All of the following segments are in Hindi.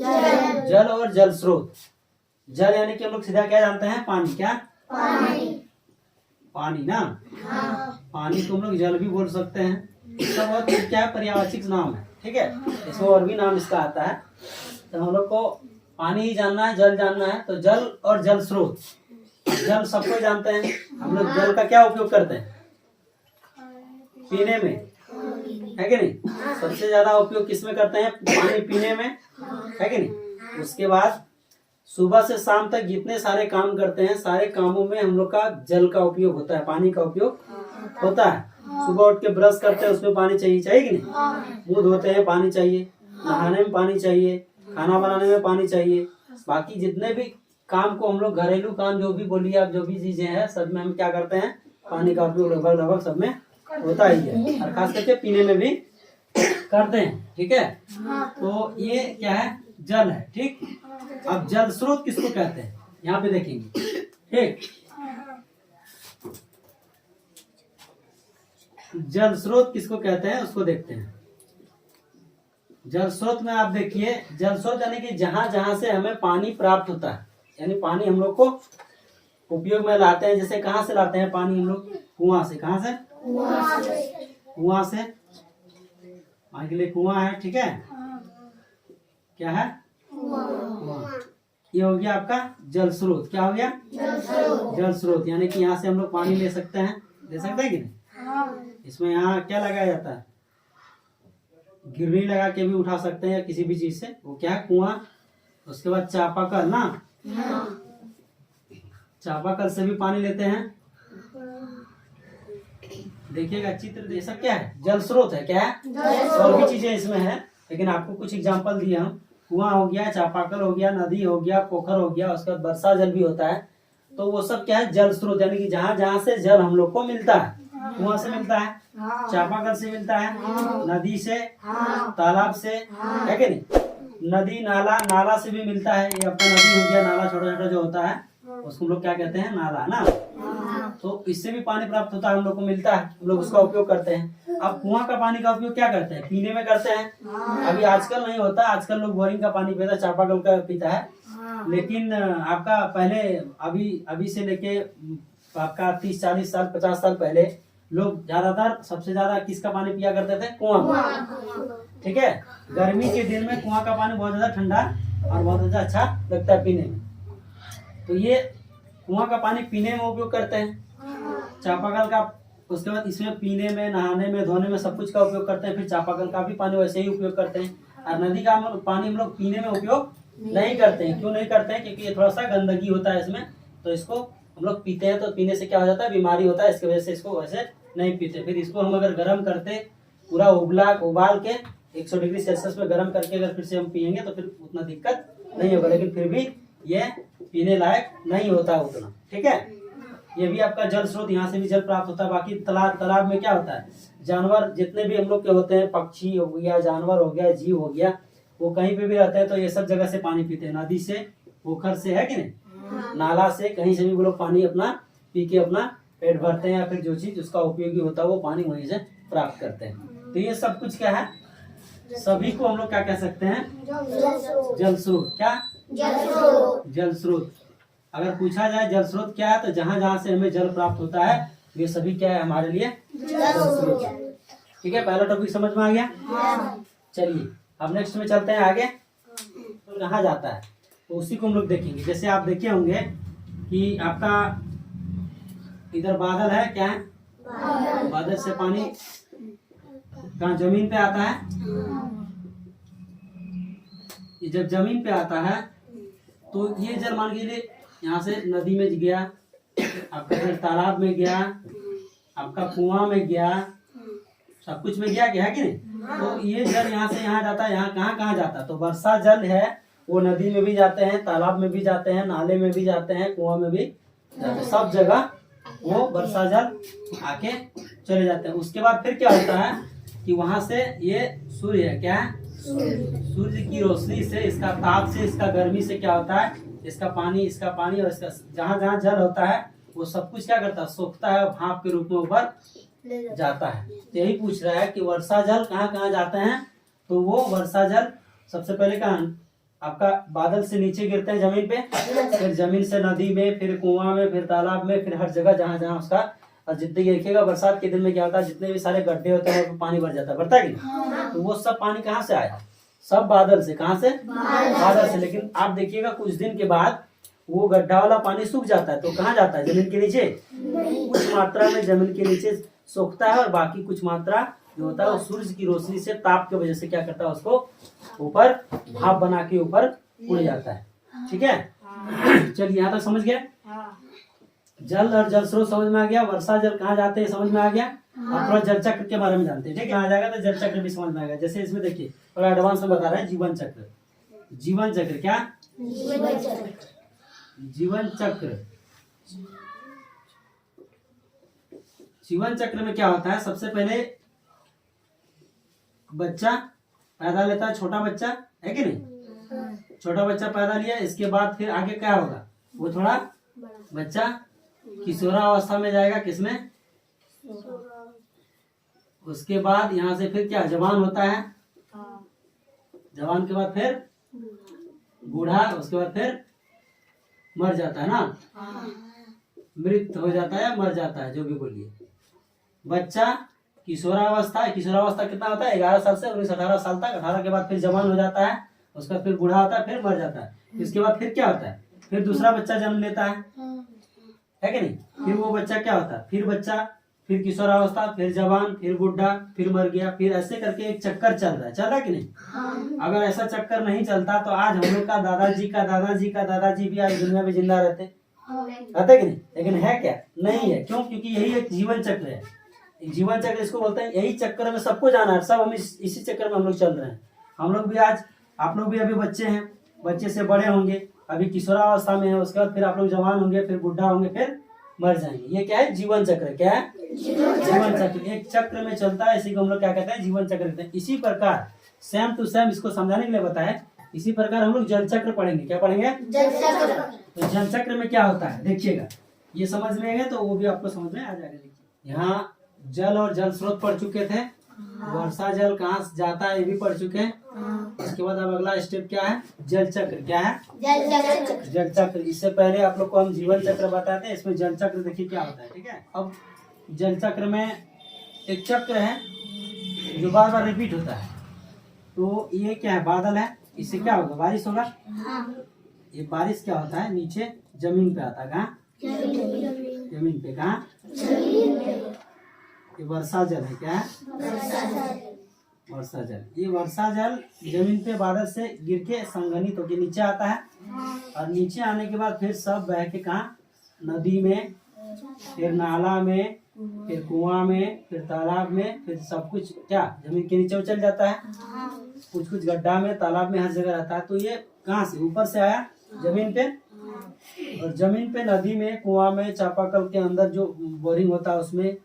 जल और जल स्रोत। जल यानी कि हम लोग सीधा क्या जानते हैं, पानी। क्या? पानी ना। पानी को हम लोग जल भी बोल सकते हैं। इसका बहुत क्या है, पर्यायवाची नाम है। ठीक है, इसमें और भी नाम इसका आता है। तो हम लोग को पानी ही जानना है, जल जानना है। तो जल और जल स्रोत। जल सबको जानते हैं। हम लोग जल का क्या उपयोग करते हैं, पीने में, है कि नहीं। सबसे ज्यादा उपयोग किसमें करते हैं, पानी पीने में, है कि नहीं। उसके बाद सुबह से शाम तक जितने सारे काम करते हैं, सारे कामों में हम लोग का जल का उपयोग होता है, पानी का उपयोग होता है। सुबह उठ के ब्रश करते हैं, उसमें पानी चाहिए कि नहीं। मुंह धोते हैं, पानी चाहिए। नहाने में पानी चाहिए। खाना बनाने में पानी चाहिए। बाकी जितने भी काम को हम लोग, घरेलू काम जो भी बोलिए आप, जो भी चीजें हैं, सब में हम क्या करते हैं, पानी का उपयोग लगभग सब में होता ही है। और खास करके पीने में भी करते हैं। ठीक है, तो ये क्या है, जल है। ठीक, अब जल स्रोत किसको कहते हैं, यहाँ पे देखेंगे। ठीक, जल स्रोत किसको कहते हैं उसको देखते हैं। जल स्रोत में आप देखिए, जल स्रोत यानी कि जहां जहां से हमें पानी प्राप्त होता है, यानी पानी हम लोग को उपयोग में लाते हैं। जैसे कहाँ से लाते हैं पानी हम लोग, कुआं से। कहाँ से? कुआं से। मान के लिए कुआं है, ठीक है, क्या है, कुआं। ये हो गया आपका जल स्रोत। क्या हो गया, जल स्रोत। यानी कि यहाँ से हम लोग पानी ले सकते हैं, ले सकते हैं कि नहीं। इसमें यहाँ क्या लगाया जाता है, गिरनी लगा के भी उठा सकते हैं, या किसी भी चीज से। वो क्या है, कुआं। उसके बाद चापाकल ना, चापाकल से भी पानी लेते हैं। देखिएगा चित्र, ये सब क्या है, जल स्रोत है। क्या है, और भी चीजें इसमें है, लेकिन आपको कुछ एग्जांपल दिए हम। कुआं हो गया, चापाकल हो गया, नदी हो गया, पोखर हो गया, उसके बाद वर्षा जल भी होता है। तो वो सब क्या है, जल स्रोत। यानी कि जहाँ जहाँ से जल हम लोग को मिलता है, कुआं से मिलता है, चापाकल से मिलता है, नदी से, तालाब से, है कि नहीं। नदी, नाला, नाला से भी मिलता है। ये अपना नदी हो गया, नाला छोटा छोटा जो होता है उसको हम लोग क्या कहते हैं, नाला ना। तो इससे भी पानी प्राप्त होता है, हम लोग को मिलता है, हम लोग उसका उपयोग करते हैं। अब कुआं का पानी का उपयोग क्या करते हैं, पीने में करते हैं। अभी आजकल नहीं होता, आजकल लोग बोरिंग का पानी पीता है, चापाकल का पीता है। लेकिन आपका पहले, अभी से लेके आपका 30, 40 साल, 50 साल पहले लोग ज्यादातर, सबसे ज्यादा किसका पानी पिया करते थे, कुआं। ठीक है, गर्मी के दिन में कुआं का पानी बहुत ज्यादा ठंडा और बहुत ज्यादा अच्छा लगता है पीने में। तो ये कुआं का पानी पीने में उपयोग करते हैं, चापाकल का। उसके बाद इसमें पीने में, नहाने में, धोने में, सब कुछ का उपयोग करते हैं। फिर चापाकल का भी पानी वैसे ही उपयोग करते हैं। और नदी का पानी हम लोग पीने में उपयोग नहीं करते हैं। क्यों नहीं करते हैं, क्योंकि ये थोड़ा सा गंदगी होता है इसमें, तो इसको हम लोग पीते हैं तो पीने से क्या हो जाता है, बीमारी होता है। इसकी वजह से इसको वैसे नहीं पीते। फिर इसको हम अगर गर्म करते, पूरा उबाल के 100 डिग्री सेल्सियस में गर्म करके अगर फिर से हम पियेंगे तो फिर उतना दिक्कत नहीं होगा। लेकिन फिर भी ये पीने लायक नहीं होता उतना। ठीक है, ये भी आपका जल स्रोत, यहाँ से भी जल प्राप्त होता है। बाकी तालाब में क्या होता है, जानवर जितने भी हम लोग के होते हैं, पक्षी हो गया, जानवर हो गया, जीव हो गया, वो कहीं पे भी रहते हैं तो ये सब जगह से पानी पीते हैं। नदी से, पोखर से, है कि नहीं, नाला से, कहीं से भी वो लोग पानी अपना पी के अपना पेट भरते हैं, या फिर जो चीज उसका उपयोगी होता है वो पानी वहीं से प्राप्त करते हैं। तो ये सब कुछ क्या है, सभी को हम लोग क्या कह सकते हैं, जल स्रोत। क्या, जल स्रोत। अगर पूछा जाए जल स्रोत क्या है, तो जहां जहां से हमें जल प्राप्त होता है ये सभी क्या है, हमारे लिए जल स्रोत। ठीक है, पहला टॉपिक समझ में आ गया। चलिए अब नेक्स्ट में चलते हैं आगे। तो कहाँ जाता है तो उसी को हम लोग देखेंगे। जैसे आप देखे होंगे कि आपका इधर बादल है, क्या है, बादल से पानी कहाँ, जमीन पे आता है। ये जब जमीन पे आता है तो ये जल मान के लिए यहाँ से नदी में गया, आपका फिर तालाब में गया, आपका कुआं में गया, सब कुछ में गया, क्या है कि नहीं। तो ये जल यहाँ से यहाँ जाता है, यहाँ कहाँ कहाँ जाता है, तो वर्षा जल है वो नदी में भी जाते हैं, तालाब में भी जाते हैं, नाले में भी जाते हैं, कुआं में भी जाते हैं, सब जगह वो वर्षा जल आके चले जाते हैं। उसके बाद फिर क्या होता है कि वहां से ये सूर्य है, क्या है, सूर्य की रोशनी से, इसका ताप से, इसका गर्मी से क्या होता है, इसका पानी और इसका जहाँ जहाँ जल होता है वो सब कुछ क्या करता है, सोखता है, भाप के रूप में ऊपर जाता है। तो यही पूछ रहा है कि वर्षा जल कहाँ कहाँ जाते हैं। तो वो वर्षा जल सबसे पहले कहाँ, आपका बादल से नीचे गिरते हैं जमीन पे, फिर जमीन से नदी में, फिर कुआं में, फिर तालाब में, फिर हर जगह जहाँ जहाँ उसका। और जितने देखिएगा बरसात के दिन में क्या होता है, जितने भी सारे गड्ढे होते हैं वो पानी भर जाता है, भरता है कि नहीं? तो वो सब पानी कहाँ से आया? सब बादल से। कहाँ से? बादल से। लेकिन आप देखिएगा कुछ दिन के बाद वो गड्ढा वाला पानी सूख जाता है, तो कहाँ जाता है? जमीन के नीचे। कुछ मात्रा में जमीन के नीचे सोखता है और बाकी कुछ मात्रा जो होता है वो सूर्य की रोशनी से, ताप की वजह से क्या करता है, उसको ऊपर भाप बना के ऊपर उड़ जाता है। ठीक है, चलिए यहाँ तक समझ गया। जल और जल स्रोत समझ में आ गया। वर्षा जल कहाँ जाते हैं समझ में आ गया। अब थोड़ा जल चक्र के बारे में जानते हैं। ठीक है, आ जाएगा तो जल चक्र भी समझ में आएगा। जैसे इसमें देखिए थोड़ा एडवांस में बता रहे हैं। जीवन चक्र, जीवन चक्र क्या? जीवन चक्र। जीवन चक्र में क्या होता है, सबसे पहले बच्चा पैदा लेता है, छोटा बच्चा है कि नहीं? छोटा बच्चा पैदा लिया, इसके बाद फिर आगे क्या होगा, वो थोड़ा बच्चा किशोरावस्था में जाएगा। किसमें? उसके बाद यहाँ से फिर क्या, जवान होता है। जवान के बाद फिर बूढ़ा, उसके बाद फिर मर जाता है ना, मृत हो जाता है, मर जाता है, जो भी बोलिए। बच्चा किशोरावस्था, किशोरावस्था कितना होता है? 11 साल से 19-18 साल तक। 18 के बाद फिर जवान हो जाता है, उसका फिर बूढ़ा होता है, फिर मर जाता है। इसके बाद फिर क्या होता है, फिर दूसरा बच्चा जन्म लेता है कि नहीं? फिर वो बच्चा क्या होता है, फिर बच्चा, फिर किशोरावस्था, फिर जवान, फिर बुढ़ा, फिर मर गया, फिर ऐसे करके एक चक्कर चल रहा है कि नहीं? अगर ऐसा चक्कर नहीं चलता तो आज हम लोग का दादाजी का दादाजी का दादाजी भी आज दुनिया में जिंदा रहते कि नहीं? लेकिन है क्या? नहीं है। क्यों? क्योंकि यही एक जीवन चक्र है। जीवन चक्र इसको बोलते हैं। यही चक्कर में सबको जाना है, सब हम इसी चक्कर में हम लोग चल रहे हैं। हम लोग भी आज, आप लोग भी अभी बच्चे हैं, बच्चे से बड़े होंगे, अभी किशोरावस्था में है, उसके बाद फिर आप लोग जवान होंगे, फिर बुढ़ा होंगे, फिर मर जाएंगे। ये क्या है? जीवन चक्र। क्या है? जीवन चक्र। एक चक्र में चलता है, इसी को हम लोग क्या कहते हैं? जीवन चक्र कहते हैं। इसी प्रकार सेम टू सेम इसको समझाने के लिए बताया, इसी प्रकार हम लोग जल चक्र पढ़ेंगे। क्या पढ़ेंगे? जल चक्र। तो जल चक्र में क्या होता है देखिएगा, ये समझ में आएगा तो वो भी आपको समझ में आ जाएगा। देखिए यहाँ जल और जल स्रोत पढ़ चुके थे, वर्षा जल कहाँ से जाता है ये भी पढ़ चुके हैं। इसके बाद अब अगला स्टेप क्या है? जल चक्र। क्या है? जल चक्र। इससे पहले आप लोग को हम जीवन चक्र बताते हैं, इसमें जल चक्र देखिए क्या होता है। ठीक है, अब जल चक्र में एक चक्र है जो बार बार रिपीट होता है। तो ये क्या है? बादल है, इससे क्या होगा? बारिश होगा। ये बारिश क्या होता है? नीचे जमीन पे आता है। कहाँ? जमीन पे। कहाँ? ये वर्षा जल है। क्या है? वर्षा जल। ये वर्षा जल जमीन पे बादल से गिर के संघनित होकर नीचे आता है, और नीचे आने के बाद फिर सब बह के कहाँ? नदी में, फिर नाला में, फिर कुआं में, फिर तालाब में, फिर सब कुछ क्या जमीन के नीचे चल जाता है। कुछ कुछ गड्ढा में, तालाब में, हर जगह रहता है। तो ये कहाँ से? ऊपर से आया जमीन पे, और जमीन पे, नदी में, कुआं में, चापाकल के अंदर जो बोरिंग होता है उसमें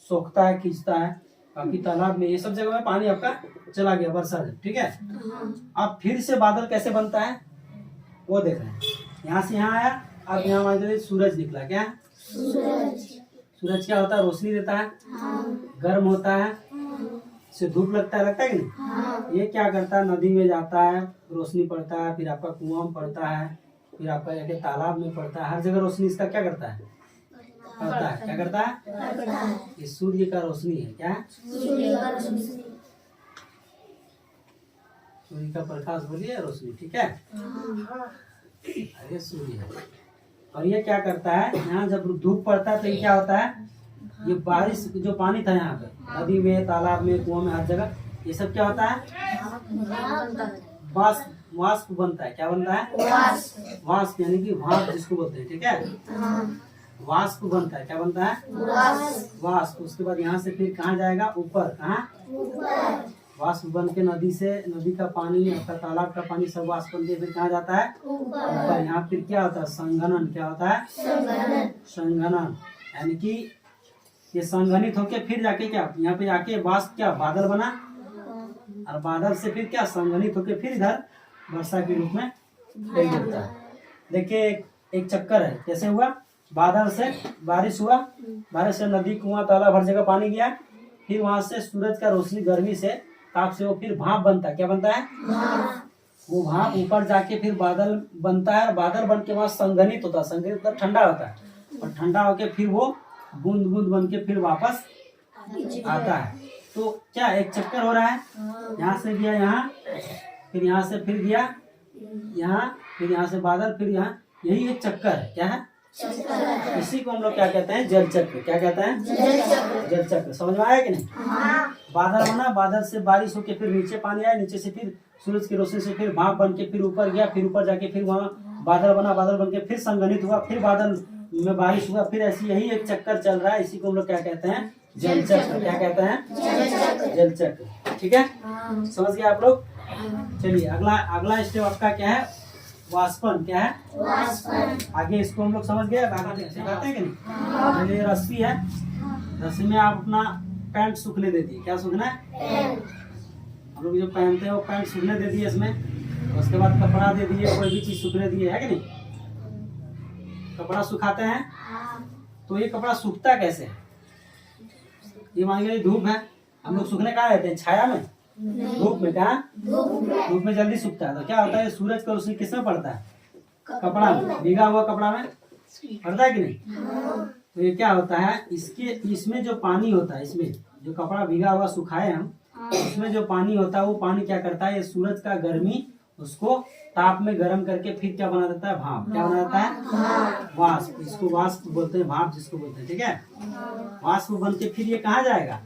सोखता है, खींचता है, बाकी तालाब में, ये सब जगह में पानी आपका चला गया, वर्षा जल। ठीक है, अब फिर से बादल कैसे बनता है वो देख रहे हैं। यहाँ से यहाँ आया, अब यहाँ मान लीजिए सूरज निकला। क्या? सूरज क्या होता है? रोशनी देता है, गर्म होता है, इससे धूप लगता है कि नहीं? ये क्या करता है? नदी में जाता है, रोशनी पड़ता है, फिर आपका कुआं में पड़ता है, फिर आपका जाके तालाब में पड़ता है, हर जगह रोशनी इसका क्या करता है? पड़ता है। क्या करता है? ये सूर्य का रोशनी है। क्या है? सूर्य का प्रकाश बोलिए, रोशनी। ठीक है, अरे सूर्य है। और ये क्या करता है? यहाँ जब धूप पड़ता है तो ये क्या होता है? ये बारिश जो पानी था यहाँ पे, नदी में, तालाब में, कुआं में, हर जगह, ये सब क्या होता है? वाष्प बनता है। क्या बनता है? वाष्प, यानी कि भाप जिसको बोलते हैं। ठीक है, वाष्प बनता है। क्या बनता है? वाष्प। उसके बाद यहाँ से फिर कहाँ जाएगा? ऊपर। कहाँ? वाष्प बन के नदी से, नदी का पानी, आपका तालाब का पानी, सब वाष्प बन के फिर कहाँ जाता है? ऊपर। यहाँ फिर क्या होता है? संघनन। क्या होता है? संघनन, यानी कि ये संघनित होके फिर जाके क्या, यहाँ पे जाके वाष्प क्या, बादल बना, और बादल से फिर क्या, संघनित होके फिर इधर वर्षा के रूप में फेंक देता है। देखिए एक चक्कर है, कैसे हुआ? बादल से बारिश हुआ, बारिश से नदी, कुआं, तालाब, हर जगह पानी गया, फिर वहां से सूरज का रोशनी, गर्मी से, ताप से वो फिर भाप बनता है। क्या बनता है? वो भाप ऊपर जाके फिर बादल बनता है, और बादल बन के वहाँ संघनित होता है। संघनित मतलब ठंडा होता है, और ठंडा होके फिर वो बूंद बूंद बन के फिर वापस आता है। तो क्या एक चक्कर हो रहा है, यहाँ से गया यहाँ, फिर यहाँ से फिर गया यहाँ, फिर यहाँ से बादल, फिर यहाँ, यही एक चक्कर है। क्या है? इसी को हम लोग क्या कहते हैं? जल चक्र। क्या कहते हैं? जल चक्र। समझ में आया कि नहीं? बादल बना, बादल से बारिश होके फिर नीचे पानी आया, नीचे से फिर सूरज की रोशनी से फिर भाप बन के फिर ऊपर गया, फिर ऊपर जाके फिर वहाँ बादल बना, बादल बन के फिर संघनित हुआ, फिर बादल में बारिश हुआ, फिर ऐसी यही एक चक्कर चल रहा है। इसी को हम लोग क्या कहते हैं? जल चक्र। क्या कहते हैं? जल चक्र। ठीक है, समझ गए आप लोग? चलिए अगला स्टेप आपका क्या है? वाष्पन। क्या है? आगे इसको हम लोग समझ गए। आगे सिखाते हैं कि नहीं? ये रस्सी है, रस्सी में आप अपना पैंट सूखने दे दिए। क्या सूखना है? हम लोग जो पहनते हैं वो पैंट सूखने दे दिए इसमें, उसके बाद कपड़ा दे दिए, कोई भी चीज सूखने दिए, है कि नहीं? कपड़ा सुखाते हैं, तो ये कपड़ा सूखता कैसे? ये मान लीजिए धूप है, हम लोग सूखने कहाँ रहते हैं? छाया में, धूप में। कहाँ? धूप में जल्दी सूखता है। तो क्या होता है? सूरज का रोशनी किसमें पड़ता है? कपड़ा में, भीगा हुआ कपड़ा में पड़ता है कि नहीं? तो ये क्या होता है, इसमें जो पानी होता है, इसमें जो कपड़ा भीगा हुआ सुखाए हम, इसमें जो पानी होता है वो पानी क्या करता है? ये सूरज का गर्मी उसको ताप में गर्म करके फिर क्या बना देता है? भाप। क्या बना देता है? वाष्प। इसको वाष्प बोलते हैं, भाप जिसको बोलते हैं। ठीक है, वाष्प बन के फिर ये कहाँ जाएगा?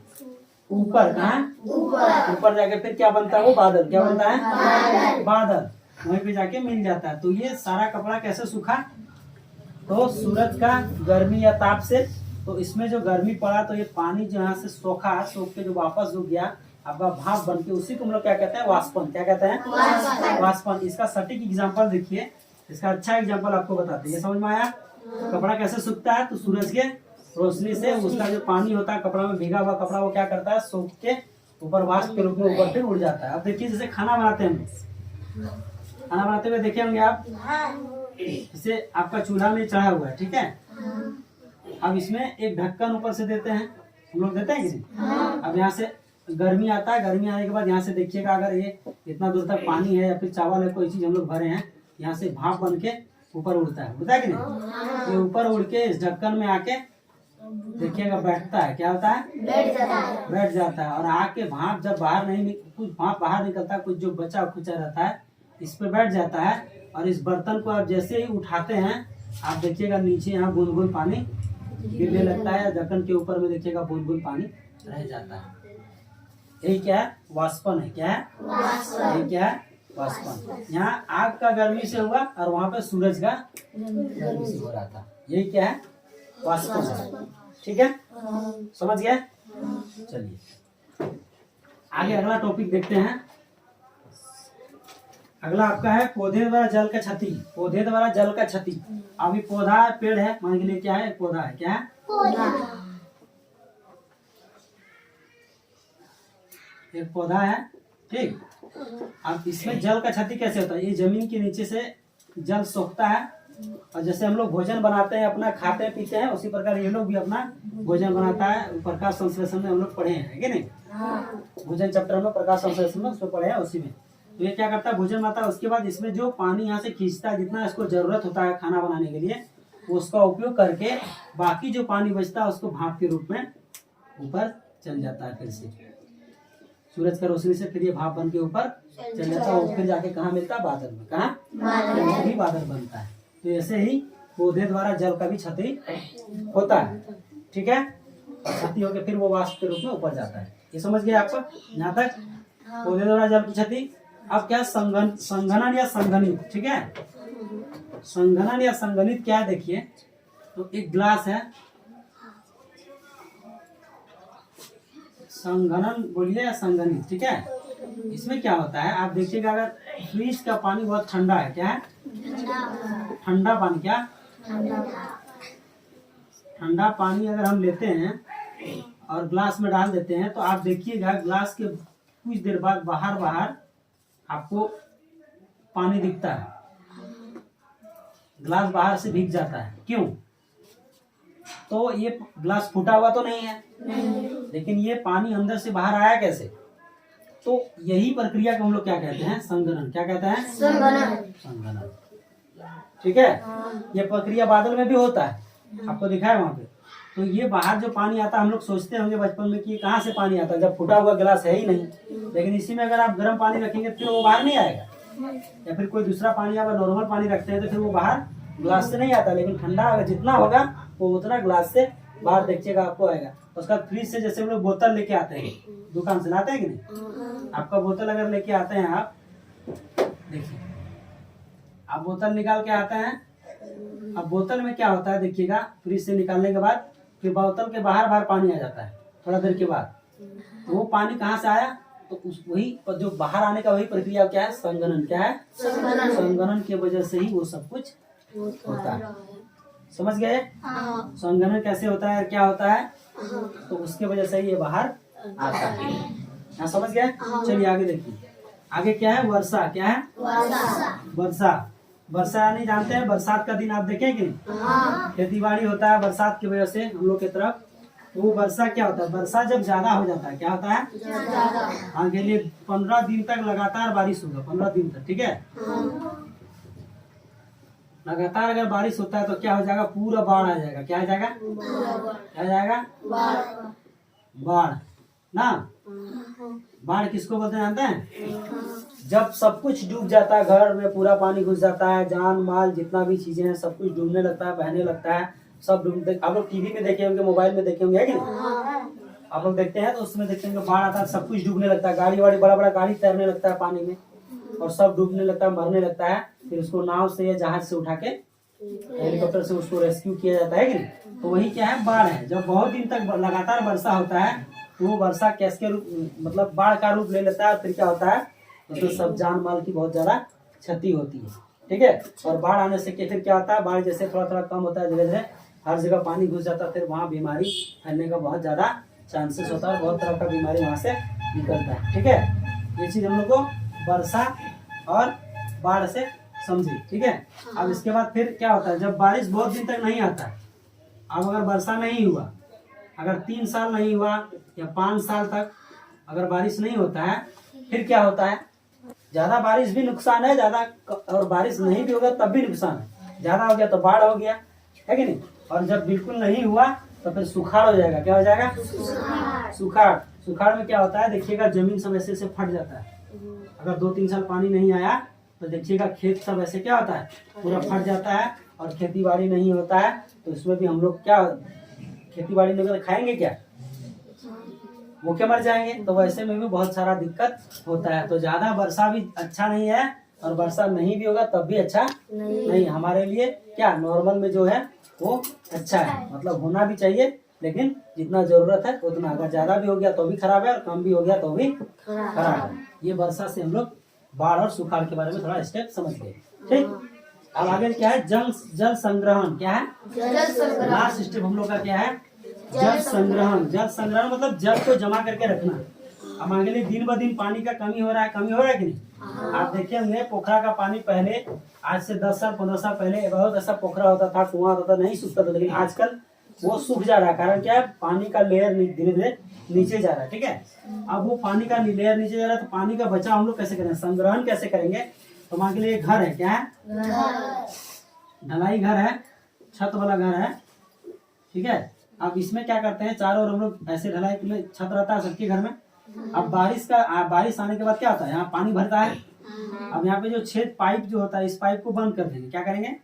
ऊपर। कहाँ? ऊपर जाके फिर क्या बनता है? वो बादल। क्या बनता है? बादल। वहीं पे जाके मिल जाता है। तो ये सारा कपड़ा कैसे सूखा? तो सूरज का गर्मी या ताप से। तो इसमें जो गर्मी पड़ा तो ये पानी जो यहाँ से सोखा, सोख के जो वापस जो गया आपका भाप बन के, उसी को हम लोग क्या कहते हैं? वाष्पन। क्या कहते हैं? वाष्पन। इसका सटीक एग्जांपल देखिए, इसका अच्छा एग्जांपल आपको बताते हैं। ये समझ में आया? कपड़ा कैसे सूखता है? तो सूरज के रोशनी से उसका जो पानी होता है कपड़ा में, भीगा हुआ कपड़ा, वो क्या करता है? सूख के ऊपर वाष्प के रूप में ऊपर फिर उड़ जाता है। अब देखिए जैसे खाना बनाते हैं, खाना बनाते हुए देखे होंगे आप, जैसे आपका चूल्हा में चढ़ा हुआ है। ठीक है, अब इसमें एक ढक्कन ऊपर से देते हैं, हम लोग देते हैं किसी। अब यहाँ से गर्मी आता है, गर्मी आने के बाद यहाँ से देखिएगा, अगर ये इतना दूर तक पानी है या फिर चावल है, कोई चीज हम लोग भरे हैं, यहाँ से भाप बन के ऊपर उड़ता है कि नहीं? ये ऊपर उड़ के इस ढक्कन में आके देखिएगा बैठता है। क्या होता है? बैठ जाता है। और आके भाप जब बाहर नहीं, कुछ भाप बाहर निकलता है, कुछ जो बचा खुचा रहता है इस पे बैठ जाता है। और इस बर्तन को आप जैसे ही उठाते हैं, आप देखिएगा नीचे यहाँ बूंद बूंद पानी गिरने लगता है, ढक्कन के ऊपर में देखिएगा बूंद बूंद पानी रह जाता है। यही क्या है? वाष्पन है। क्या है? यही क्या है? वाष्पन। यहाँ आग का गर्मी से हुआ और वहाँ पे सूरज का गर्मी से हो रहा था। यही क्या है? वाष्पन है। ठीक है, समझ गए? चलिए आगे अगला टॉपिक देखते हैं। अगला आपका है पौधे द्वारा जल का क्षति। पौधे द्वारा जल का क्षति। अभी पौधा पेड़ है, मान के लिए क्या है? पौधा है। क्या है? एक पौधा है। ठीक, अब इसमें जल का क्षति कैसे होता है? ये जमीन के नीचे से जल सोखता है, और जैसे हम लोग भोजन बनाते हैं, अपना खाते हैं पीते हैं, उसी प्रकार ये लोग भी अपना भोजन बनाता है। प्रकाश संश्लेषण में हम लोग पढ़े हैं, है कि नहीं? भोजन चैप्टर में प्रकाश संश्लेषण में उसमें पढ़े हैं, उसी में। तो ये क्या करता है? भोजन बनाता है, उसके बाद इसमें जो पानी यहाँ से खींचता है, जितना इसको जरूरत होता है खाना बनाने के लिए, उसका उपयोग करके बाकी जो पानी बचता है उसको भाप के रूप में ऊपर चल जाता है। फिर से सूरज का रोशनी से फिर ये भाप बन के ऊपर चल जाता है, और फिर जाके कहाँ मिलता है? बादल में। कहाँ? भी बादल बनता है। तो ऐसे ही पौधे द्वारा जल का भी क्षति होता है। ठीक है, क्षति होकर फिर वो वाष्प के रूप में ऊपर जाता है। ये समझ गए आपको यहाँ तक? पौधे द्वारा जल की क्षति। अब क्या? संघनन या संघनित। ठीक है, संघनन या संघनित क्या है? देखिए, तो एक ग्लास है, संघनन बोलिए या संघनित। ठीक है, इसमें क्या होता है? आप देखिएगा, अगर फ्रिज का पानी बहुत ठंडा है। क्या है? ठंडा पानी। क्या? ठंडा पानी अगर हम लेते हैं और ग्लास में डाल देते हैं, तो आप देखिएगा ग्लास के कुछ देर बाद बाहर आपको पानी दिखता है, ग्लास बाहर से भीग जाता है। क्यों? तो ये ग्लास फूटा हुआ तो नहीं है, लेकिन ये पानी अंदर से बाहर आया कैसे? तो यही प्रक्रिया को हम लोग क्या कहते हैं? संघनन। क्या कहते हैं? संघनन। ठीक है, ये प्रक्रिया बादल में भी होता है, आपको दिखा है वहाँ पे। तो ये बाहर जो पानी आता है, हम लोग सोचते होंगे बचपन में कि कहाँ से पानी आता है, जब फूटा हुआ गिलास है ही नहीं। लेकिन इसी में अगर आप गर्म पानी रखेंगे फिर वो बाहर नहीं आएगा, या फिर कोई दूसरा पानी आप नॉर्मल पानी रखते हैं तो फिर वो बाहर गिलास से नहीं आता। लेकिन ठंडा अगर जितना होगा वो उतना गिलास से बाहर देखिएगा आपको आएगा। उसका फ्रिज से जैसे हम लोग बोतल लेके आते हैं, दुकान से लाते हैं कि नहीं? आपका बोतल अगर लेके आते हैं आप, देखिए आप बोतल निकाल के आते हैं। अब बोतल में क्या होता है देखिएगा, फ्रिज से निकालने के बाद फिर बोतल के बाहर पानी आ जाता है थोड़ा देर के बाद। तो वो पानी कहाँ से आया? तो उस वही जो बाहर आने का वही प्रक्रिया क्या है? संघनन। क्या है? संघनन की वजह से ही वो सब कुछ होता है। समझ गए? संघनन कैसे होता है, क्या होता है? तो उसके वजह से ही ये बाहर आता है। हाँ, समझ गए? चलिए आगे देखिए। आगे क्या है? वर्षा। क्या है? वर्षा। वर्षा नहीं जानते हैं? बरसात का दिन आप देखें कि नहीं? खेती बाड़ी होता है बरसात की वजह से हम लोग की तरफ। तो वो वर्षा क्या होता है? वर्षा जब ज्यादा हो जाता है, क्या होता है? आगे लिए 15 दिन तक लगातार बारिश होगा, 15 दिन तक। ठीक है, लगातार अगर बारिश होता है तो क्या हो जाएगा? पूरा बाढ़ आ जाएगा। क्या आ जाएगा? क्या आ जाएगा? बाढ़ ना। बाढ़ किसको बोलते हैं जानते हैं? जब सब कुछ डूब जाता है, घर में पूरा पानी घुस जाता है, जान माल जितना भी चीजें हैं सब कुछ डूबने लगता है, बहने लगता है, सब डूबते। आप लोग टीवी में देखे होंगे, मोबाइल में देखे होंगे, है कि नहीं? आप लोग देखते हैं तो उसमें देखते हैं बाढ़ आता है, सब कुछ डूबने लगता है, गाड़ी वाड़ी बड़ा बड़ा गाड़ी तैरने लगता है पानी में और सब डूबने लगता है, मरने लगता है। फिर उसको नाव से या जहाज से उठा के, हेलीकॉप्टर से उसको रेस्क्यू किया जाता है कि नहीं? तो वही क्या है? बाढ़ है। जब बहुत दिन तक लगातार वर्षा होता है तो वो वर्षा कैसे रूप, मतलब बाढ़ का रूप ले लेता है। फिर क्या होता है? उसमें सब जान माल की बहुत ज्यादा क्षति होती है। ठीक है, और बाढ़ आने से फिर क्या होता है? बाढ़ जैसे थोड़ा थोड़ा कम होता है, धीरे धीरे हर जगह पानी घुस जाता है, फिर वहाँ बीमारी फैलने का बहुत ज्यादा चांसेस होता है, बहुत तरह का बीमारी वहाँ से निकलता है। ठीक है, ये चीज हम लोग को वर्षा और बाढ़ से समझी। ठीक है, अब इसके बाद फिर क्या होता है? जब बारिश बहुत दिन तक नहीं आता है, अब अगर वर्षा नहीं हुआ, अगर 3 साल नहीं हुआ या 5 साल तक अगर बारिश नहीं होता है, फिर क्या होता है? ज्यादा बारिश भी नुकसान है, ज्यादा और बारिश नहीं भी होगा तब भी नुकसान है। ज्यादा हो गया तो बाढ़ हो गया, है कि नहीं? और जब बिल्कुल नहीं हुआ तो फिर सुखाड़ हो जाएगा। क्या हो जाएगा? सुखाड़। सुखाड़ में क्या होता है देखिएगा, जमीन सब ऐसे से फट जाता है। अगर 2-3 साल पानी नहीं आया तो देखिएगा खेत सब ऐसे क्या होता है? पूरा फट जाता है और खेती बाड़ी नहीं होता है। तो इसमें भी हम लोग क्या, खेती बाड़ी नहीं कर खाएंगे क्या? भूखे मर जाएंगे। तो वैसे में भी बहुत सारा दिक्कत होता है। तो ज्यादा वर्षा भी अच्छा नहीं है और वर्षा नहीं भी होगा तब भी अच्छा नहीं। हमारे लिए क्या नॉर्मल में जो है वो अच्छा है, मतलब होना भी चाहिए, लेकिन जितना जरूरत है उतना। अगर ज्यादा भी हो गया तो भी खराब है और कम भी हो गया तो भी खराब है। ये वर्षा से हम लोग बाढ़ और सुखाड़ के बारे में थोड़ा स्टेप समझ गए। ठीक, अब आगे क्या है? जल संग्रहण। क्या है? लास्ट स्टेप हम लोग का क्या है? जल संग्रहण। जल संग्रहण मतलब जल को जमा करके रखना। अब आगे लिए दिन ब दिन पानी का कमी हो रहा है कि नहीं? आप देखिए होंगे पोखरा का पानी पहले, आज से 10 साल 15 साल पहले बहुत ऐसा पोखरा होता था, कुआं होता था, नहीं सूखता था। लेकिन आजकल वो सूख जा रहा है। कारण क्या है? पानी का लेयर धीरे धीरे नीचे जा रहा है। ठीक है, अब वो पानी का लेयर नीचे जा रहा है तो पानी का बचाव हम लोग कैसे करें? संग्रहण कैसे करेंगे? तो मान के लिए घर है, क्या है? ढलाई घर है, छत वाला घर है। ठीक है, अब इसमें क्या करते हैं? चारों ओर हम लोग ऐसे ढलाई के लिए छत रहता है सबके घर में। अब बारिश आने के बाद क्या होता है? यहाँ पानी भरता है। अब यहाँ पे जो छेद पाइप जो होता है, इस पाइप को बंद कर देंगे। क्या करेंगे?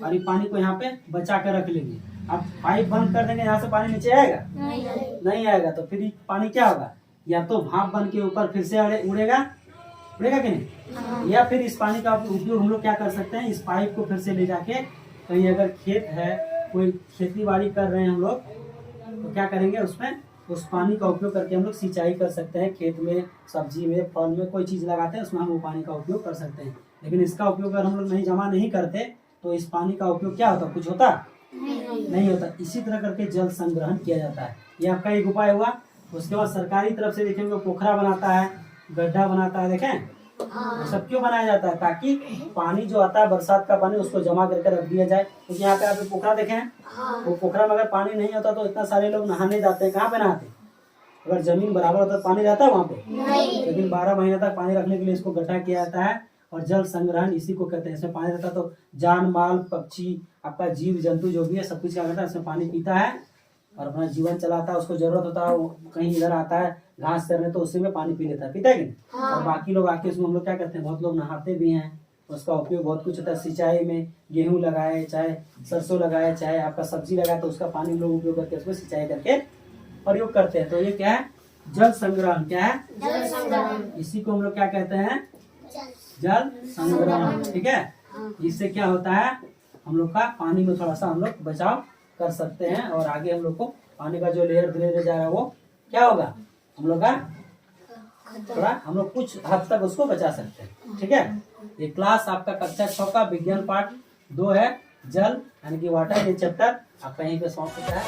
और ये पानी को यहाँ पे बचा कर रख लेंगे। अब पाइप बंद कर देंगे, यहाँ से पानी नीचे आएगा? नहीं आएगा। तो फिर पानी क्या होगा? या तो भाप बन के ऊपर फिर से उड़ेगा कि नहीं? या फिर इस पानी का उपयोग हम लोग क्या कर सकते हैं? इस पाइप को फिर से ले जाके कहीं अगर खेत है, कोई खेती बाड़ी कर रहे हैं हम लोग, तो क्या करेंगे? उसमें उस पानी का उपयोग करके हम लोग सिंचाई कर सकते हैं। खेत में, सब्जी में, फल में कोई चीज लगाते हैं उसमें हम वो पानी का उपयोग कर सकते हैं। लेकिन इसका उपयोग अगर हम लोग नहीं जमा नहीं करते तो इस पानी का उपयोग क्या होता? कुछ होता नहीं होता। इसी तरह करके जल संग्रहण किया जाता है। ये आपका एक उपाय हुआ। उसके बाद सरकारी तरफ से देखेंगे पोखरा बनाता है, गड्ढा बनाता है। देखें वो सब क्यों बनाया जाता है? ताकि पानी जो आता है बरसात का पानी उसको जमा करके रख दिया जाए। क्योंकि यहाँ पे आप पोखरा देखें, वो पोखरा में अगर पानी नहीं होता तो इतना सारे लोग नहाने जाते हैं। कहाँ पे नहाते हैं? अगर जमीन बराबर होता तो पानी रहता है वहाँ पे नहीं। लेकिन 12 महीने तक पानी रखने के लिए इसको गड्ढा किया जाता है। और जल संग्रहण इसी को कहते हैं। इसमें पानी रहता है तो जान माल पक्षी आपका जीव जंतु जो भी है सब कुछ क्या करता है, इसमें पानी पीता है और अपना जीवन चलाता है। उसको जरूरत होता है, वो कहीं इधर आता है घास चरने तो उसी में पानी पी लेता है, पीता है कि नहीं। और बाकी लोग आके उसमें हम लोग क्या करते हैं, बहुत लोग नहाते भी हैं। उसका उपयोग बहुत कुछ होता है, सिंचाई में गेहूं लगाए चाहे सरसों लगाए चाहे आपका सब्जी लगाए तो उसका पानी लोग उपयोग करके उसमें सिंचाई करके प्रयोग करते हैं। तो ये क्या है, जल संग्रहण। क्या है, जल संग्रहण। इसी को हम लोग क्या कहते हैं, जल संग्रहण। ठीक है, इससे क्या होता है, हम लोग का पानी में थोड़ा सा हम लोग बचाव कर सकते हैं और आगे हम लोग को पानी का जो लेयर धीरे धीरे जा रहा है वो क्या होगा, हम लोग का थोड़ा हम लोग कुछ हद तक उसको बचा सकते हैं। ठीक है, ये क्लास आपका कक्षा 6 का विज्ञान पाठ 2 है, जल यानी कि वाटर। ये चैप्टर आपका यहीं पे समाप्त होता है।